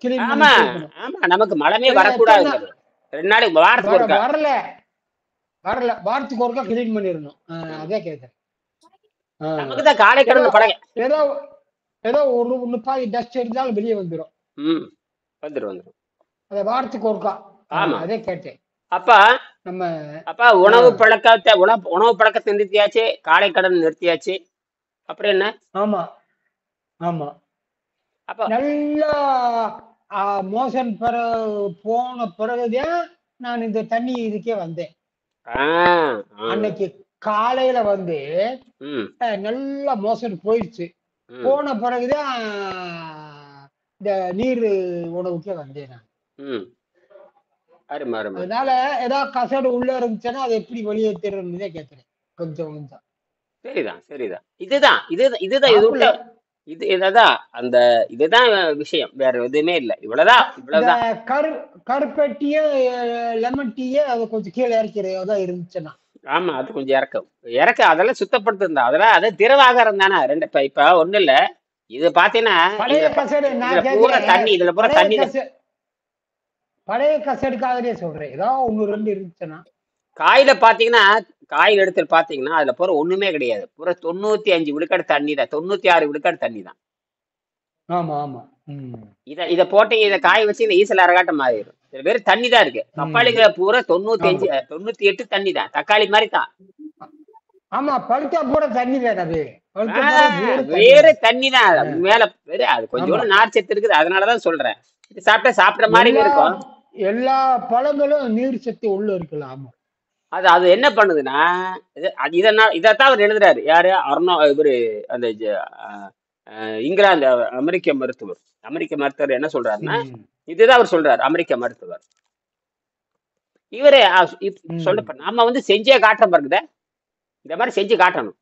S3: கிளீன்
S1: ஆமா
S3: பண்ணிட்டே இருக்கணும்.
S1: ஆமா நமக்கு மலமே
S3: இல்ல எத்தனை
S1: வரக்கூடாதுங்க. அது 2 நாளைக்கு வாரத்துக்கு
S3: வர
S1: ஒருக்கா.
S3: வரல வரல வாரத்துக்கு ஒருக்கா கிளீன் பண்ணிடணும். அதே கேட்குறேன்.
S1: நமக்கு தான் காலை
S3: ஏதோ
S1: கடந்து பழக.
S3: ஏதோ ஏதோ ஒரு பாதி டஸ்ட் இருந்தாலும் வெளியே வந்துடும்.
S1: ம் வந்துடும் வந்துடும்.
S3: அதை வாரத்துக்கு ஒருக்கா.
S1: ஆமா
S3: அதே கேட்டேன்.
S1: அப்ப
S3: நம்ம
S1: அப்ப உணவு பழக்கத்தை உணவு பழக்கத்தை நிறுத்தியாச்சு, காலை கடன் நிறுத்தியாச்சு. அப்புறம் என்ன?
S3: ஆமா ஆமா
S1: அப்ப
S3: நல்லா மோஷன் போன பிறகுதான் நான் இந்த தண்ணி இதுக்கே வந்தேன்.
S1: ஆ, ஆ,
S3: அன்னைக்கு காலையில வந்து
S1: ம்,
S3: நல்லா மோஷன் போயிடுச்சு.
S1: ம்,
S3: போன பிறகுதான் இந்த நீர் உணவுக்கே வந்தேன் நான்.
S1: ம். அருமை அருமை.
S3: அதனால ஏதாவது கசடு உள்ள இருந்துச்சுன்னா அதை எப்படி வெளியேற்றுறதுன்னு கேட்கிறேன். கொஞ்சம் கொஞ்சம்
S1: சரிதான் சரிதான். இதுதான் இதுதான் இதுதான் இது உள்ள இதுதான் அந்த இதுதான் விஷயம். வேற எதுவுமே இல்லை. இவ்வளவுதான்
S3: இந்த
S1: இவ்வளவுதான்.
S3: கருப்பட்டிய லெமன் டீய அதை கொஞ்சம் கீழே இறக்கிறதா இருந்துச்சுன்னா.
S1: ஆமா அது கொஞ்சம் இறக்க அதெல்லாம் சுத்தப்படுத்திருந்தா அதெல்லாம் அது திரவாகாரம் தானே. இப்ப ஒண்ணும் இல்ல. இது பாத்தீங்கன்னா
S3: பழைய கசடு நான்
S1: இதுல பூரா
S3: கேட்கிறேன்.
S1: தண்ணி இதுல பூரா தண்ணி தான்.
S3: பழைய கசடுக்காகவே சொல்றேன். ஏதாவது 1 2 இருந்துச்சுன்னா.
S1: காயில பாத்தீங்கன்னா காயில் எடுத்து பாத்தீங்கன்னா அதுல பூரா ஒண்ணுமே கிடையாது. பூரா 95 விழுக்காடு தண்ணி தான். 96 விழுக்காடு தண்ணி தான்.
S3: ஆமா ஆமா
S1: இத போட்டு இதை காய வச்சு இந்த ஈசல் அரகாட்டம் மாறிடும். இதுல வெறும் தண்ணி தான் இருக்கு. தக்காளிகளை பூரா 95 98 தண்ணி தான். தக்காளி மாதிரி தான்.
S3: ஆமா பழுத்தா பூரா தண்ணி தான். அது
S1: வேற தண்ணி தான் மேல. வேற அது கொஞ்சம் நார் சத்து இருக்குது. அதனாலதான் சொல்றேன். இது சாப்பிட்ட மாதிரி இருக்கும்.
S3: எல்லா பழங்களும் நீர் சத்து உள்ள இருக்கலாம். ஆமா
S1: அது என்ன பண்ணுதுன்னா இதைத்தான் அவர் எழுதுறாரு. யாரு இவரு அந்த இங்கிலாந்து அமெரிக்க மருத்துவர் என்ன சொல்றாருன்னா இதுதான் அவர் சொல்றாரு. அமெரிக்க மருத்துவர் இவரு சொல்ற நாம வந்து செஞ்சே காட்டுற பாருக்குத. இந்த மாதிரி செஞ்சு காட்டணும்.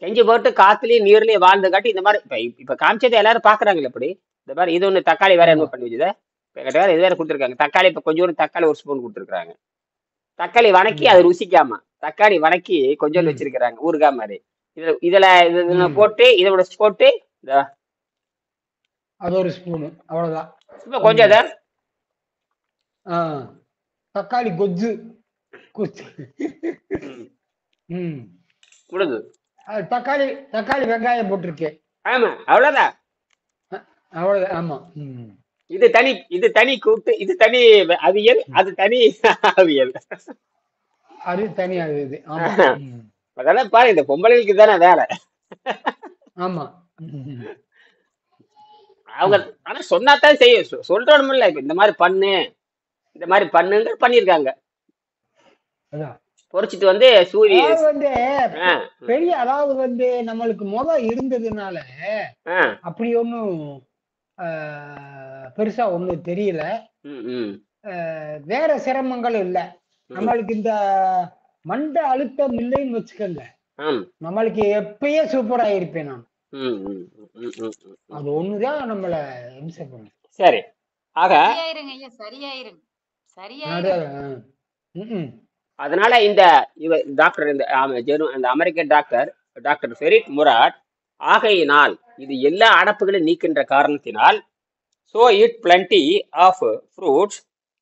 S1: செஞ்சு போட்டு காத்துலயும் நீர்லயும் வாழ்ந்து காட்டி இந்த மாதிரி இப்ப காமிச்சதை எல்லாரும் பாக்குறாங்களே. எப்படி இந்த மாதிரி இது ஒண்ணு தக்காளி வேற என்ன பண்ணி வச்சுத வேற இது வேற கொடுத்துருக்காங்க. தக்காளி இப்ப கொஞ்சம் தக்காளி 1 ஸ்பூன் கொடுத்துருக்காங்க. தக்காளி வணக்கி அது ருசிக்காம தக்காளி வணக்கி கொஞ்சம் வச்சிருக்கிறாங்க ஊறுகா மாதிரி. இதுல போட்டு இதை போட்டு
S3: அது 1 ஸ்பூன் அவ்வளவுதான்.
S1: கொஞ்சம்
S3: தக்காளி கொஜ்ஜு
S1: முடிஞ்சு.
S3: தக்காளி வெங்காயம் போட்டிருக்கேன்.
S1: ஆமா அவ்வளவுதான்.
S3: அவ்வளவுதான். ஆமா
S1: இது தனி கூட்டு. இது தனி அவியல். அது தனி அவியல்.
S3: அது தனி அது.
S1: அதெல்லாம் பாரு இந்த பொம்பளைகளுக்கு தானே வேலை.
S3: ஆமா
S1: அவங்க ஆனா சொன்னாதான் செய்ய சொல்றோம் இல்ல. இப்ப இந்த மாதிரி பண்ணுங்க பண்ணிருக்காங்க. பொறிச்சிட்டு வந்து
S3: வந்து பெரிய அதாவது வந்து நம்மளுக்கு இருந்ததுனால அப்படி ஒண்ணும் பெருசா ஒண்ணும் தெரியல. வேற சிரமங்கள் இல்ல. நம்மளுக்கு இந்த மண்ட அழுத்தம் இல்லைன்னு வச்சுக்கோங்க. நம்மளுக்கு எப்பயே சூப்பரா இருப்பேன் நான். அது ஒண்ணுதான் நம்மள இம்சை பண்ணும்.
S1: சரி ஆக அதனால இந்த டாக்டர் இந்த அமெரிக்க டாக்டர் ஃபெரிட் முராட் ஆகையினால் இது எல்லா அடப்புகளையும் நீக்கின்ற காரணத்தினால் so eat plenty of fruits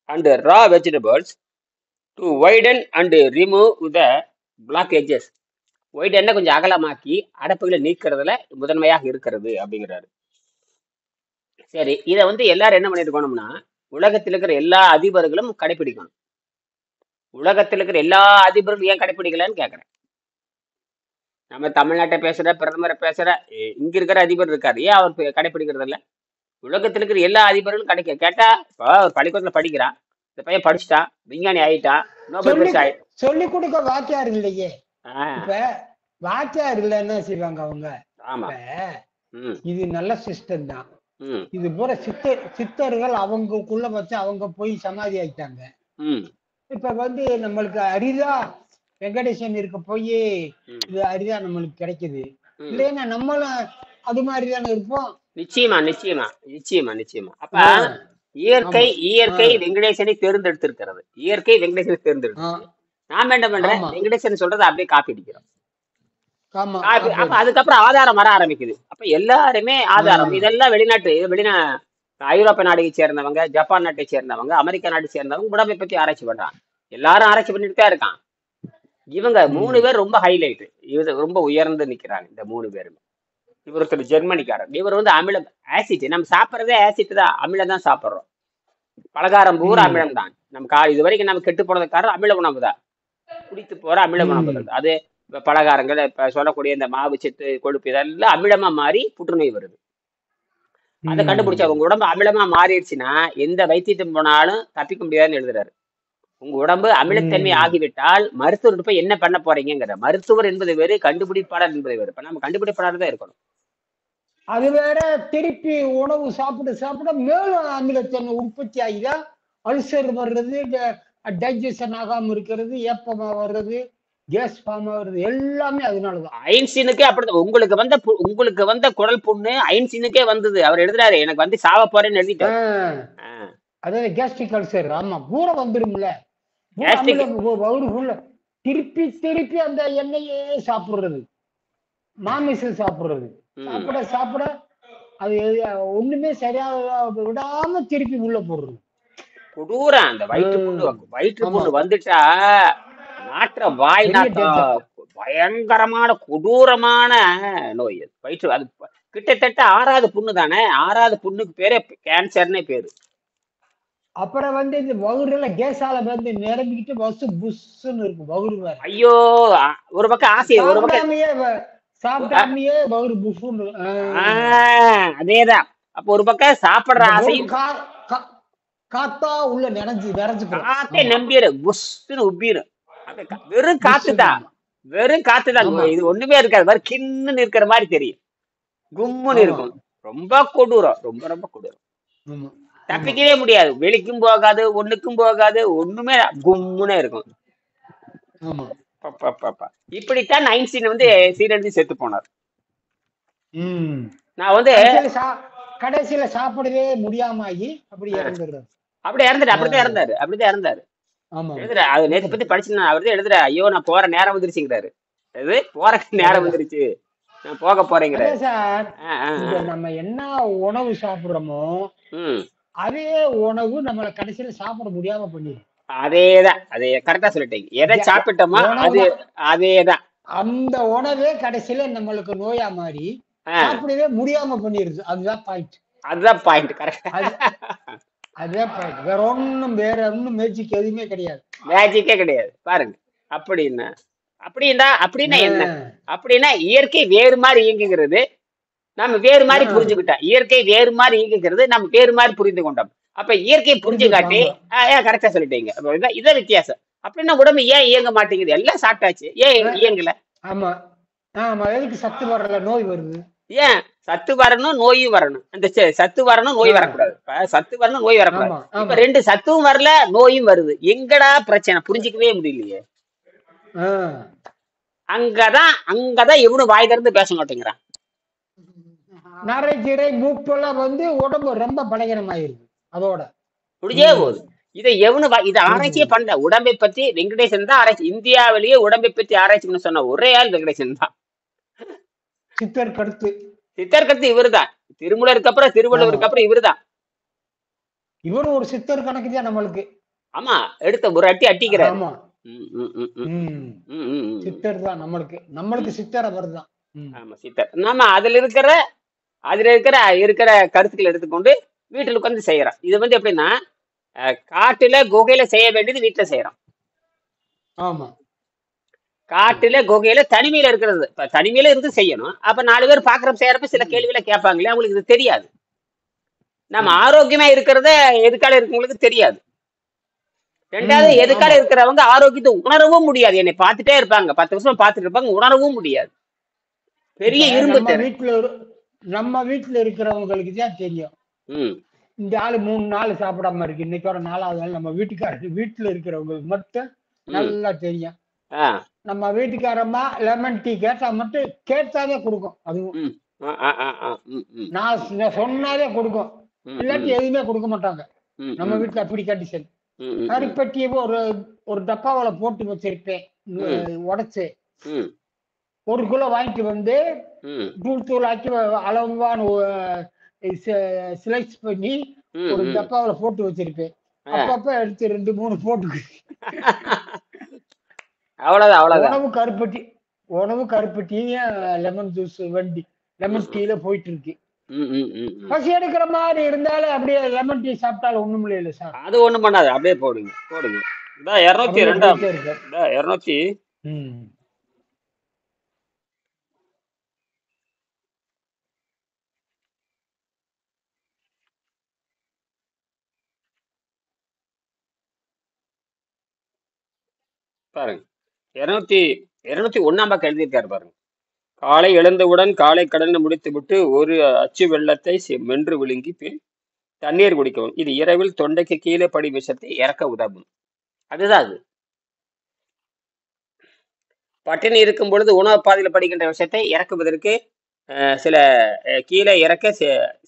S1: and raw vegetables to widen and remove the blockages. widen கொஞ்சம் அகலமாக்கி அடப்புகளை நீக்கிறதுல முதன்மையாக இருக்கிறது அப்படிங்கிறாரு. சரி இதை வந்து எல்லாரும் என்ன பண்ணிருக்கணும்னா உலகத்தில் இருக்கிற எல்லா அதிபர்களும் கடைபிடிக்கணும். உலகத்தில் இருக்கிற எல்லா அதிபர்களும் ஏன் கடைபிடிக்கலன்னு கேட்கிறேன். நம்ம தமிழ்நாட்டை பேசுற பிரதமரை பேசுற இங்க இருக்கிற அதிபர் இருக்காரு. ஏன் அவர் கடைபிடிக்கிறது இல்ல? உலகத்தில் இருக்கிற எல்லா அதிபர்களும் கேட்டா இப்போ ஒரு பள்ளிக்கூடத்துல படிக்கிறான். இந்த பையன் படிச்சுட்டான், விஞ்ஞானி ஆயிட்டான், நோபல் பரிசு
S3: சொல்லி கொடுக்க வாத்தியார் இல்லையே.
S1: ஆ,
S3: இப்ப வாத்தியார் இல்ல என்ன செய்வாங்க அவங்க?
S1: ஆமா.
S3: இப்ப
S1: ம்
S3: இது நல்ல சிஸ்டம் தான்.
S1: ம்
S3: இது பூரா சித்தர்கள் அவங்களுக்குள்ள வச்சு அவங்க போய் சமாதி ஆயிட்டாங்க.
S1: ம்
S3: இப்ப நம்மளுக்கு அரிதா வெங்கடேசன் இருக்க போய்
S1: ம்
S3: இது அரிதா நம்மளுக்கு கிடைக்குது.
S1: ம்.
S3: இல்லைன்னா நம்மளும் அது மாதிரி தானே இருப்போம்.
S1: நிச்சயமா நிச்சயமா நிச்சயமா நிச்சயமா. அப்ப
S3: ஆஹ்
S1: இயற்கை
S3: ஆமா.
S1: இயற்கை
S3: ஆஹ்
S1: வெங்கடேசனை தேர்ந்தெடுத்திருக்கிறது. இயற்கை வெங்கடேசனை தேர்ந்தெடுத்து
S3: ஆஹ்
S1: நாம என்ன பண்றேன்,
S3: ஆமா
S1: வெங்கடேசன் சொல்றதை அப்படியே காப்பி அடிக்கிறோம்.
S3: ஆமா
S1: காப்பி
S3: காப்பி
S1: அப்ப
S3: அடிச்சு.
S1: அதுக்கப்புறம் ஆதாரம் வர ஆரம்பிக்குது. அப்ப எல்லாருமே ஆதாரம்.
S3: ஆஹ்
S1: இதெல்லாம் ஐரோப்பிய நாட்டை சேர்ந்தவங்க, ஜப்பான் நாட்டை சேர்ந்தவங்க, அமெரிக்கா நாட்டை சேர்ந்தவங்க உடம்பை பத்தி ஆராய்ச்சி பண்றாங்க. எல்லாரும் ஆராய்ச்சி பண்ணிட்டு தான் இருக்கான். இவங்க 3 பேர் ரொம்ப ஹைலைட். இது ரொம்ப உயர்ந்து நிக்கிறாங்க இந்த 3 பேருமே. இவர் ஒருத்தர் ஜெர்மனிக்காரர். இவர் அமிலம், ஆசிட். நம்ம சாப்பிட்றதே ஆசிட் தான், அமிலம் தான் சாப்பிட்றோம். பலகாரம் பூரா
S3: உம்
S1: அமிலம் தான். இது வரைக்கும் நம்ம கெட்டு போனது காரணம் அமில உணவு தான். குடித்து போற அமில
S3: உம்
S1: உணவுகள். அது இப்ப பலகாரங்கள், இப்ப சொல்லக்கூடிய இந்த மாவு சத்து கொழுப்பு இதெல்லாம் அமிலமா மாறி புற்றுநோய் வருது. அதை கண்டுபிடிச்சா
S3: உம்
S1: உங்க உடம்பு அமிலமா மாறிடுச்சுன்னா எந்த வைத்தியத்துக்கு போனாலும் தப்பிக்க முடியாதுன்னு எழுதுறாரு. உங்க உடம்பு அமிலத்தன்மை
S3: உம்
S1: ஆகிவிட்டால் மருத்துவர் போய் என்ன பண்ண போறீங்கிற. மருத்துவர் என்பது வேறு, கண்டுபிடிப்பாளர் என்பது வேறு. இப்ப நம்ம கண்டுபிடிப்பாளர் தான் இருக்கணும்.
S3: அது வேற. திருப்பி உணவு சாப்பிட சாப்பிட மேலும் அமிலத்தன்மை உற்பத்தி ஆகிதான் அல்சர் வர்றது, டைஜஷன் ஆகாம இருக்கிறது, ஏப்பமா வர்றது, கேஸ் ஃபார்ம் ஆகுறது, எல்லாமே அதனாலதான்.
S1: ஐன்ஸ்டீனுக்கே அப்படிதான். உங்களுக்கு வந்த குடல் புண்ணு ஐன்ஸ்டீனுக்கே வந்தது. அவர் எழுதுறாரு, எனக்கு சாவ போறேன்னு எழுதிட்டாரு.
S3: ஆஹ் அதாவது கேஸ்ட்ரிக் அல்சர். ஆமா, பூரா வந்துரும்ல. பூரா
S1: கேஸ்ட்ரிக்
S3: அமிலம் வயிறு ஃபுல்ல. திருப்பி திருப்பி அந்த எண்ணெயே சாப்பிடுறது, மாமிசம் சாப்பிடுறது,
S1: ம்
S3: சாப்பிட சாப்பிட அது ஒண்ணுமே சரியா விடாம திருப்பி உள்ள போடுறது.
S1: கொடூரம். அந்த வயிற்று
S3: ஆமா,
S1: புண்ணு வந்துட்டா நாற்ற வாய்
S3: பெரிய டேஞ்சர்.
S1: நாட்டம், பயங்கரமான கொடூரமான நோய் அது. அது கிட்டத்தட்ட 6வது புண்ணு தானே. 6வது புண்ணுக்கு பேரே கேன்சர்னே பேரு.
S3: அப்புறம் இந்த வகுறுல கேஸால நிரம்பிக்கிட்டு புஷ்ன்னு இருக்கும் வகுறு வேற.
S1: ஐயோ, ஒரு பக்கம் ஆசை, ஒரு பக்கம்
S3: சாப்பிடாமையே வகுறு புஷ்ன்னு.
S1: அதேதான். அப்ப ஒரு பக்கம் சாப்பிடுற ஆசை,
S3: காத்தா உள்ள நிறைஞ்சுக்கிறோம்.
S1: காத்தே நம்பிரு புஷ்ன்னு உப்பிரும். வெறும் காத்துதான், வெறும் காத்துதான்.
S3: ஆமா
S1: இது ஒண்ணுமே இருக்காது. வேற கின்னு இருக்கிற மாதிரி தெரியும், கும்முன்னு
S3: ஆமா
S1: இருக்கும். ரொம்ப கொடூரம், ரொம்ப ரொம்ப கொடூரம்.
S3: ஆமா ஆமா
S1: தப்பிக்கவே முடியாது. வெளிக்கும் போகாது, ஒண்ணுக்கும் போகாது, ஒண்ணுமே கும்முன்னு இருக்கும்.
S3: ஆமா.
S1: இப்படித்தான் ஐன்ஸ்டீன் சீரழிஞ்சு செத்து போனார்.
S3: உம்
S1: நான்
S3: கடைசியில சாப்பிடவே முடியாம ஆகி அப்படி இறந்துடுறாரு.
S1: அப்படிதான் இறந்தாரு.
S3: ஆமா
S1: எழுதுற அது நேற்று பத்தி படிச்சுன்னா அவர் தான் எழுதுற. ஐயோ, நான் போற நேரம் வந்துருச்சுங்கிறாரு. அது போற நேரம் வந்துருச்சு, நான் போக போறேங்கிறாரு.
S3: அதான் சார். நம்ம என்ன உணவு சாப்பிடுறோமோ அதே உணவு நம்மள கடைசியில சாப்பிட முடியாம பண்ணிடும்.
S1: அதேதான். அதே கரெக்டா சொல்லிட்டீங்க. எதை சாப்பிட்டோமா அதேதான்.
S3: அந்த உணவே கடைசியில நம்மளுக்கு நோயா மாறி சாப்பிடவே முடியாம பண்ணிடுது. அதுதான் பாயிண்ட். கரெக்ட். அதுதான் பாயிண்ட். வேற ஒண்ணும் மேஜிக் எதுவுமே கிடையாது.
S1: மேஜிக்கே கிடையாது. பாருங்க. அப்படின்னா என்ன? அப்படின்னா இயற்கை வேறு மாதிரி இயங்குகிறது, நம்ம வேறு மாதிரி புரிஞ்சுக்கிட்டோம். இயற்கை வேறு மாதிரி இயங்குகிறது, நம்ம வேறு மாதிரி புரிந்து கொண்டோம். அப்ப இயற்கையை புரிஞ்சு காட்டி கரெக்டா சொல்லிட்டீங்க. இதான் வித்தியாசம். அப்படின்னா உடம்பு ஏன் இயங்க மாட்டேங்குது? எல்லாம் சாப்பிட்டாச்சு, ஏன் இயங்கல?
S3: ஆமா ஆமா. எதுக்கு சத்து வரல, நோய் வருது?
S1: ஏன் சத்து வரணும், நோயும் வரணும். அந்த சத்து வரணும், நோய் வரக்கூடாது. சத்து வரணும், நோய் வரக்கூடாது. இப்ப 2 சத்தும் வரல, நோயும் வருது. எங்கடா பிரச்சனை? புரிஞ்சுக்கவே முடியலையே. அங்கதான் எவனும் வாய் திறந்து பேச மாட்டேங்கிறான்.
S3: நரைக்கீரை மூப்பெல்லாம் உடம்பு ரொம்ப பலகீனமாயிருது. அதோட
S1: முடிஞ்சே போகுது. இதை இதை ஆராய்ச்சியே பண்ணல. உடம்பை பத்தி வெங்கடேசன் தான் ஆராய்ச்சி. இந்தியாவிலேயே உடம்பை பத்தி ஆராய்ச்சி சொன்ன ஒரே ஆள் வெங்கடேசன் தான்.
S3: சித்தர் கருத்து
S1: இவரு தான். திருமூலருக்கு அப்புறம், திருவள்ளுவருக்கு அப்புறம் இவரு தான்.
S3: இவரு ஒரு சித்தர் கணக்கு தான் நம்மளுக்கு.
S1: ஆமா, எடுத்த ஒரு அட்டிக்கிறார்.
S3: ஆமா, சித்தர் தான் நம்மளுக்கு சித்தர் அவர் தான்.
S1: ஆமா, சித்தர். நாம அதுல இருக்கிற கருத்துக்களை எடுத்துக்கொண்டு வீட்டுல உட்காந்து செய்யறோம். இது எப்படின்னா, காட்டுல குகையில செய்ய வேண்டியது வீட்டுல செய்யறோம்.
S3: ஆமா,
S1: காட்டுல குகையில தனிமையில இருக்கிறது. தனிமையில இருந்து செய்யணும். அப்ப 4 பேர் பாக்குறப்ப செய்யறப்ப சில கேள்விகளை கேட்பாங்களே, அவங்களுக்கு இது தெரியாது. நம்ம ஆரோக்கியமா இருக்கிறத எதுக்கால இருக்கவங்களுக்கு தெரியாது. ரெண்டாவது
S3: ஆமா
S1: எதுக்கால இருக்கிறவங்க ஆரோக்கியத்தை உணரவும் முடியாது. என்னை பார்த்துட்டே இருப்பாங்க, 10 வருஷம் பார்த்துட்டு இருப்பாங்க, உணரவும் முடியாது. பெரிய
S3: இப்ப
S1: இரும்பு திரை.
S3: நம்ம வீட்டுல இருக்கிறவங்களுக்கு தான் தெரியும். இந்த ஆளு 3 நாள் சாப்பிடாம இருக்கு, இன்னைக்கோட 4வது நாள். நம்ம வீட்டுக்காரருக்கு வீட்டுல இருக்கிறவங்களுக்கு மட்டும் நல்லா தெரியும். நம்ம வீட்டுக்காரம்மா லெமன் டீ கேட்டா மட்டும் கேட்டாலே கொடுக்கும். அதுவும் நான் சொன்னாலே கொடுக்கும், இல்லாட்டி எதுவுமே கொடுக்க மாட்டாங்க. நம்ம வீட்டுல அப்படி கண்டிஷன். கருப்பட்டியை ஒரு டப்பாவில போட்டு வச்சிருப்பேன் உடைச்சு, 1 கிலோ வாங்கிட்டு வந்து தூள் ஆக்கி அளவான ஸ்லைஸ் பண்ணி ஒரு டப்பாவில போட்டு வச்சிருப்பேன். அப்பப்ப எடுத்து 2-3 போட்டு. உணவு கருப்பட்டியும் லெமன் ஜூஸ் வண்டி லெமன் டீல போயிட்டு இருக்கு. பசி எடுக்கிற மாதிரி இருந்தாலும் அப்படியே லெமன் டீ சாப்பிட்டாலும் ஒண்ணும் இல்ல சார்.
S1: அது ஒண்ணும் பண்ணாது, அப்படியே போடுங்க. 202 பாருங்க. 201 எழுதியிருக்காரு பாருங்க. காலை எழுந்தவுடன் காலை கடனை முடித்து விட்டு 1 அச்சு வெள்ளத்தை மென்று விழுங்கி பின் தண்ணீர் குடிக்கவும். இது இரவில் தொண்டைக்கு கீழே படி விஷத்தை இறக்க உதவும். அதுதான் அது. பட்டினி இருக்கும் பொழுது உணவு பாதையில் படிக்கின்ற விஷயத்தை இறக்குவதற்கு சில கீழே இறக்க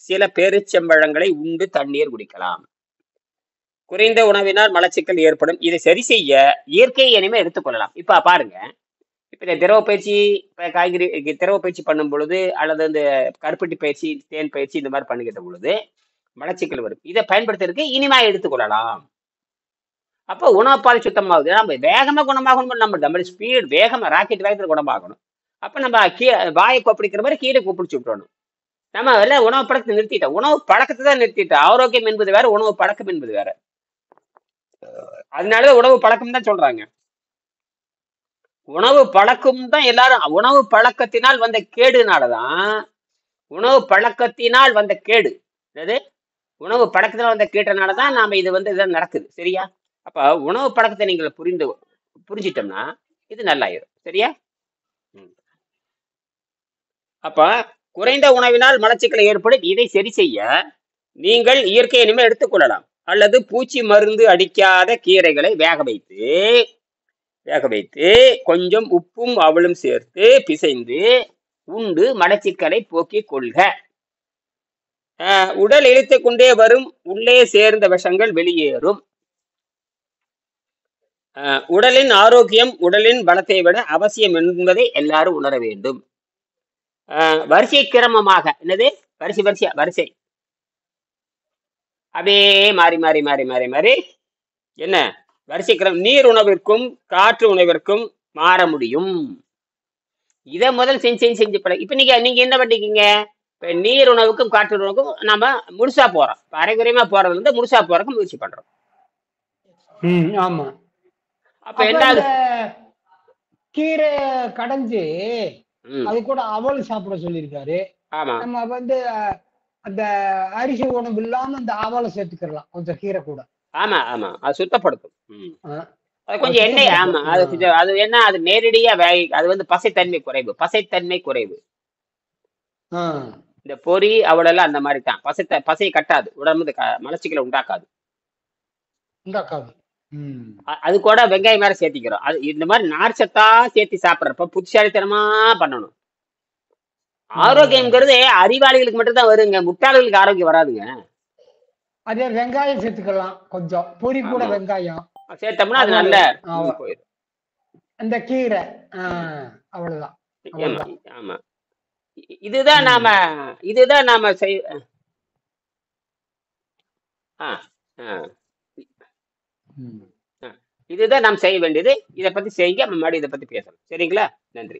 S1: சில பேரிச்சம்பழங்களை உண்டு தண்ணீர் குடிக்கலாம். குறைந்த உணவினால் மலச்சிக்கல் ஏற்படும். இதை சரி செய்ய இயற்கையை இனிமே எடுத்துக்கொள்ளலாம். இப்ப பாருங்க, இப்ப இந்த திரவ பயிற்சி, காய்கறி திரவ பயிற்சி பண்ணும் பொழுது, அல்லது இந்த கருப்பட்டி பயிற்சி, தேன் பயிற்சி, இந்த மாதிரி பண்ணுகின்ற பொழுது மலச்சிக்கல் வரும். இதை பயன்படுத்துறதுக்கு இனிமா எடுத்துக்கொள்ளலாம். அப்போ உணவு பாதை சுத்தமாகுது. நம்ம வேகமா குணமாகணும். நம்ம ஸ்பீட் வேகமா ராக்கெட் வேகத்தில் குணமாகணும். அப்ப நம்ம வாயை கொப்பளிக்கிற மாதிரி கீழே கொப்பளிச்சு விட்டுறணும். நம்ம எல்லாம் உணவு பழக்கத்தை நிறுத்திட்டோம். உணவு பழக்கத்தை தான் நிறுத்திட்டோம். ஆரோக்கியம் என்பது வேற, உணவு பழக்கம் என்பது வேற. அதனாலதான் உணவு பழக்கம் தான் சொல்றாங்க. உணவு பழக்கம் தான் எல்லாரும். உணவு பழக்கத்தினால் வந்த கேடுனாலதான், உணவு பழக்கத்தினால் வந்த கேடு, உணவு பழக்கத்தினால் வந்த கேட்டனாலதான் நாம இது இதான் நடக்குது. சரியா? அப்ப உணவு பழக்கத்தை நீங்கள் புரிஞ்சிட்டோம்னா இது நல்லாயிரும். சரியா? அப்ப குறைந்த உணவினால் மலச்சிக்கலை ஏற்படும். இதை சரி செய்ய நீங்கள் இயற்கை இனிமே எடுத்துக்கொள்ளலாம். அல்லது பூச்சி மருந்து அடிக்காத கீரைகளை வேக வைத்து கொஞ்சம் உப்பும் அவளும் சேர்த்து பிசைந்து உண்டு மலச்சிக்கலை போக்கிக் கொள்க. உடல் இழுத்துக் கொண்டே வரும், உள்ளே சேர்ந்த விஷங்கள் வெளியேறும். உடலின் ஆரோக்கியம் உடலின் பலத்தை விட அவசியம் என்பதை எல்லாரும் உணர வேண்டும். வரிசை கிரமமாக, என்னது வரிசை அப்படியே மாறி என்ன வரிசை கிரமம் நீர் உணவிற்கும் காற்று உணவிற்கும் மாற முடியும். இதை முதல் செஞ்சு பழக. இப்ப நீங்க என்ன பண்ணிக்கீங்க? இப்ப நீர் உணவுக்கும் காற்று உணவுக்கும் நாம முழுசா போறோம். அரைகுறையமா போறதுல முழுசா போறதுக்கு முயற்சி பண்றோம்.
S3: ஆமா.
S1: அப்ப என்ன
S3: கீரை கடைஞ்சு அது கூட அவல் சாப்பிட சொல்லியிருக்காரு. நம்ம அந்த அரிசி உணவு இல்லாம அந்த அவலை சேர்த்துக்கலாம் கொஞ்சம் கீரை கூட.
S1: ஆமா அது சுத்தப்படுத்தும். அது கொஞ்சம் எண்ணெய். ஆமா அது என்ன, அது நேரடியா அது பசைத்தன்மை குறைவு. இந்த பொறி அவளெல்லாம் அந்த மாதிரி தான். பசை கட்டாது, உடம்பு மலச்சிக்கலை உண்டாக்காது. அது கூட வெங்காயம் மேல சேர்த்திக்கிறோம். அது இந்த மாதிரி நார்ச்சத்தா சேர்த்து சாப்பிட்றப்ப புத்திசாலித்தனமா பண்ணணும். ஆரோக்கியம்ங்கிறது அறிவாளிகளுக்கு மட்டும் தான் வருங்க, முட்டாள்களுக்கு ஆரோக்கியம் வராதுங்க.
S3: அதே வெங்காயம் சேர்த்துக்கலாம், கொஞ்சம் பொரி கூட வெங்காயம்
S1: சேர்த்தோம்னா அது நல்ல போயிடும்.
S3: அந்த கீரை அவ்வளவுதான்.
S1: ஆமா, இதுதான் நாம இதுதான் நாம் செய்ய வேண்டியது. இதை பத்தி செய்யுங்க, மறுபடியும் இதை பத்தி பேசலாம். சரிங்களா? நன்றி.